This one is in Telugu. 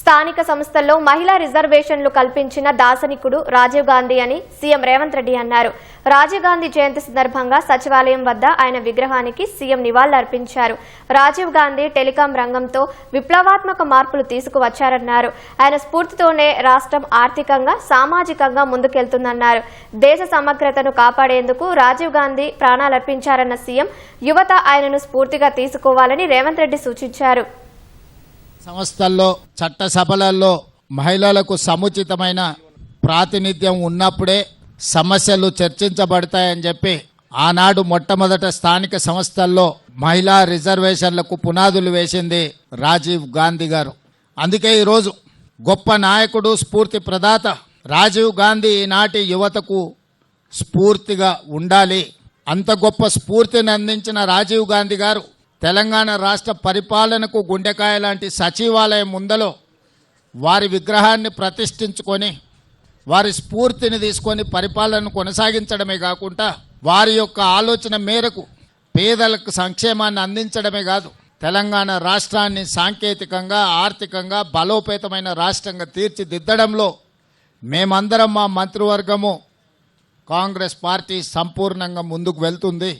స్థానిక సంస్థల్లో మహిళా రిజర్వేషన్లు కల్పించిన దార్శనికుడు రాజీవ్ గాంధీ అని సీఎం రేవంత్ రెడ్డి అన్నారు. రాజీవ్ గాంధీ జయంతి సందర్భంగా సచివాలయం వద్ద ఆయన విగ్రహానికి సీఎం నివాళులర్పించారు. రాజీవ్ గాంధీ టెలికాం రంగంతో విప్లవాత్మక మార్పులు తీసుకువచ్చారన్నారు. ఆయన స్ఫూర్తితోనే రాష్ట్రం ఆర్థికంగా, సామాజికంగా ముందుకెళ్తుందన్నారు. దేశ సమగ్రతను కాపాడేందుకు రాజీవ్ గాంధీ ప్రాణాలర్పించారన్న సీఎం యువత ఆయనను స్ఫూర్తిగా తీసుకోవాలని రేవంత్ రెడ్డి సూచించారు. సంస్థల్లో, చట్టసభలలో మహిళలకు సముచితమైన ప్రాతినిధ్యం ఉన్నప్పుడే సమస్యలు చర్చించబడతాయని చెప్పి ఆనాడు మొట్టమొదట స్థానిక సంస్థల్లో మహిళా రిజర్వేషన్లకు పునాదులు వేసింది రాజీవ్ గాంధీ గారు. అందుకే ఈరోజు గొప్ప నాయకుడు, స్ఫూర్తి ప్రదాత రాజీవ్ గాంధీ ఈనాటి యువతకు స్ఫూర్తిగా ఉండాలి. అంత గొప్ప స్ఫూర్తిని అందించిన రాజీవ్ గాంధీ గారు తెలంగాణ రాష్ట్ర పరిపాలనకు గుండెకాయ లాంటి సచివాలయం ముందలో వారి విగ్రహాన్ని ప్రతిష్ఠించుకొని వారి స్ఫూర్తిని తీసుకొని పరిపాలనను కొనసాగించడమే కాకుండా వారి యొక్క ఆలోచన మేరకు పేదలకు సంక్షేమాన్ని అందించడమే కాదు, తెలంగాణ రాష్ట్రాన్ని సాంకేతికంగా, ఆర్థికంగా బలోపేతమైన రాష్ట్రంగా తీర్చిదిద్దడంలో మేమందరం, మా మంత్రివర్గము, కాంగ్రెస్ పార్టీ సంపూర్ణంగా ముందుకు వెళ్తుంది.